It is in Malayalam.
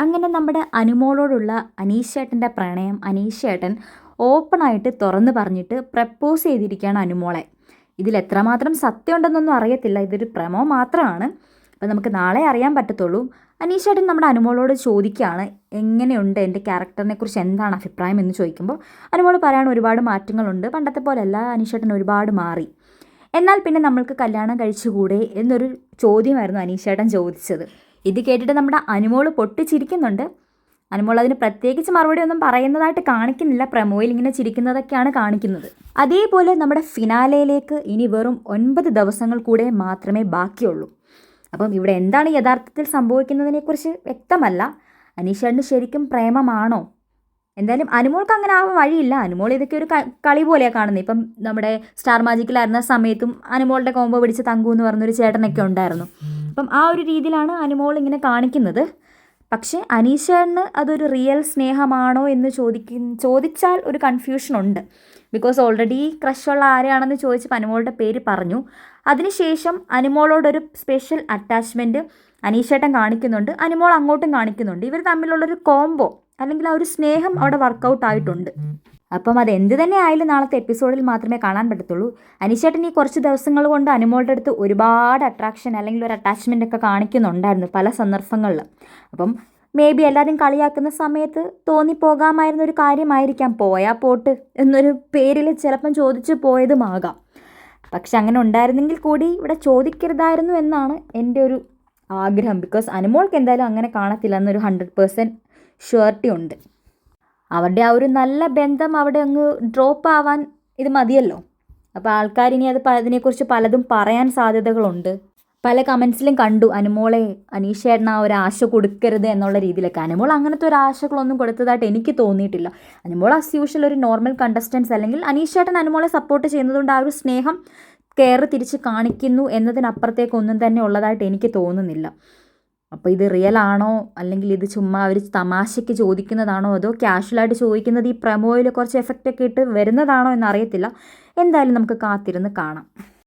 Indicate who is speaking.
Speaker 1: അങ്ങനെ നമ്മുടെ അനുമോളോടുള്ള അനീഷേട്ടൻ്റെ പ്രണയം അനീഷേട്ടൻ ഓപ്പണായിട്ട് തുറന്ന് പറഞ്ഞിട്ട് പ്രപ്പോസ് ചെയ്തിരിക്കുകയാണ് അനുമോളെ. ഇതിൽ എത്രമാത്രം സത്യമുണ്ടെന്നൊന്നും അറിയത്തില്ല, ഇതൊരു പ്രമോ മാത്രമാണ്. അപ്പോൾ നമുക്ക് നാളെ അറിയാൻ പറ്റത്തുള്ളൂ. അനീഷേട്ടൻ നമ്മുടെ അനുമോളോട് ചോദിക്കുകയാണ്, എങ്ങനെയുണ്ട് എൻ്റെ ക്യാരക്ടറിനെ കുറിച്ച് എന്താണ് അഭിപ്രായം എന്ന് ചോദിക്കുമ്പോൾ അനുമോൾ പറയാണ് ഒരുപാട് മാറ്റങ്ങളുണ്ട്, പണ്ടത്തെ പോലെയല്ല, അനീഷേട്ടൻ ഒരുപാട് മാറി. എന്നാൽ പിന്നെ നമ്മൾക്ക് കല്യാണം കഴിച്ചുകൂടെ എന്നൊരു ചോദ്യമായിരുന്നു അനീഷേട്ടൻ ചോദിച്ചത്. ഇത് കേട്ടിട്ട് നമ്മുടെ അനുമോൾ പൊട്ടിച്ചിരിക്കുന്നുണ്ട്. അനുമോൾ അതിന് പ്രത്യേകിച്ച് മറുപടി ഒന്നും പറയുന്നതായിട്ട് കാണിക്കുന്നില്ല, പ്രമോയിൽ ഇങ്ങനെ ചിരിക്കുന്നതൊക്കെയാണ് കാണിക്കുന്നത്. അതേപോലെ നമ്മുടെ ഫിനാലയിലേക്ക് ഇനി വെറും 9 ദിവസങ്ങൾ കൂടെ മാത്രമേ ബാക്കിയുള്ളൂ. അപ്പം ഇവിടെ എന്താണ് യഥാർത്ഥത്തിൽ സംഭവിക്കുന്നതിനെക്കുറിച്ച് വ്യക്തമല്ല. അനീഷേട്ടന് ശരിക്കും പ്രേമമാണോ? എന്തായാലും അനുമോൾക്ക് അങ്ങനെ ആവാൻ വഴിയില്ല. അനുമോൾ ഇതൊക്കെ ഒരു കളി പോലെയാണ് കാണുന്നത്. ഇപ്പം നമ്മുടെ സ്റ്റാർ മാജിക്കിലായിരുന്ന സമയത്തും അനുമോളുടെ കോമ്പോ പിടിച്ച് തങ്കു എന്ന് പറഞ്ഞൊരു ചേട്ടനൊക്കെ ഉണ്ടായിരുന്നു. അപ്പം ആ ഒരു രീതിയിലാണ് അനുമോൾ ഇങ്ങനെ കാണിക്കുന്നത്. പക്ഷേ അനീഷേട്ടന് അതൊരു റിയൽ സ്നേഹമാണോ എന്ന് ചോദിച്ചാൽ ഒരു കൺഫ്യൂഷനുണ്ട്. ബിക്കോസ് ഓൾറെഡി ക്രഷുള്ള ആരെയാണെന്ന് ചോദിച്ചപ്പോൾ അനുമോളുടെ പേര് പറഞ്ഞു. അതിനുശേഷം അനുമോളോടൊരു സ്പെഷ്യൽ അറ്റാച്ച്മെൻറ്റ് അനീഷേട്ടൻ കാണിക്കുന്നുണ്ട്, അനുമോൾ അങ്ങോട്ടും കാണിക്കുന്നുണ്ട്. ഇവർ തമ്മിലുള്ളൊരു കോംബോ അല്ലെങ്കിൽ ആ ഒരു സ്നേഹം അവിടെ വർക്കൗട്ട് ആയിട്ടുണ്ട്. അപ്പം അത് എന്ത് തന്നെ ആയാലും നാളത്തെ എപ്പിസോഡിൽ മാത്രമേ കാണാൻ പറ്റത്തുള്ളൂ. അനീഷേട്ടൻ ഈ കുറച്ച് ദിവസങ്ങൾ കൊണ്ട് അനുമോളുടെ അടുത്ത് ഒരുപാട് അട്രാക്ഷൻ അല്ലെങ്കിൽ ഒരു അറ്റാച്ച്മെൻ്റ് ഒക്കെ കാണിക്കുന്നുണ്ടായിരുന്നു പല സന്ദർഭങ്ങളിൽ. അപ്പം മേ ബി എല്ലാവരും കളിയാക്കുന്ന സമയത്ത് തോന്നിപ്പോകാമായിരുന്ന ഒരു കാര്യമായിരിക്കാം, പോയാൽ പോട്ട് എന്നൊരു പേരിൽ ചിലപ്പം ചോദിച്ചു പോയതുമാകാം. പക്ഷെ അങ്ങനെ ഉണ്ടായിരുന്നെങ്കിൽ കൂടി ഇവിടെ ചോദിക്കരുതായിരുന്നു എന്നാണ് എൻ്റെ ഒരു ആഗ്രഹം. ബിക്കോസ് അനുമോൾക്ക് എന്തായാലും അങ്ങനെ കാണത്തില്ല എന്നൊരു 100% ഷുവർട്ടി ഉണ്ട്. അവരുടെ ആ ഒരു നല്ല ബന്ധം അവിടെ അങ്ങ് ഡ്രോപ്പ് ആവാൻ ഇത് മതിയല്ലോ. അപ്പോൾ ആൾക്കാരിനി അതിനെക്കുറിച്ച് പലതും പറയാൻ സാധ്യതകളുണ്ട്. പല കമൻസിലും കണ്ടു അനുമോളെ അനീഷേട്ടൻ ആ ഒരു ആശ കൊടുക്കരുത് എന്നുള്ള രീതിയിലൊക്കെ. അനുമോൾ അങ്ങനത്തെ ഒരു ആശകളൊന്നും കൊടുത്തതായിട്ട് എനിക്ക് തോന്നിയിട്ടില്ല. അനുമോൾ ആസ് യൂഷ്വൽ ഒരു നോർമൽ കണ്ടസ്റ്റൻസ്, അല്ലെങ്കിൽ അനീഷേട്ടൻ അനുമോളെ സപ്പോർട്ട് ചെയ്യുന്നതുകൊണ്ട് ആ ഒരു സ്നേഹം കെയർ തിരിച്ച് കാണിക്കുന്നു എന്നതിനപ്പുറത്തേക്കൊന്നും തന്നെ ഉള്ളതായിട്ട് എനിക്ക് തോന്നുന്നില്ല. അപ്പോൾ ഇത് റിയൽ ആണോ അല്ലെങ്കിൽ ഇത് ചുമ്മാ അവർ തമാശയ്ക്ക് ചോദിക്കുന്നതാണോ അതോ ക്യാഷ്വലായിട്ട് ചോദിക്കുന്നത് ഈ പ്രമോയിൽ കുറച്ച് എഫക്റ്റൊക്കെ ഇട്ട് വരുന്നതാണോ എന്നറിയത്തില്ല. എന്തായാലും നമുക്ക് കാത്തിരുന്ന് കാണാം.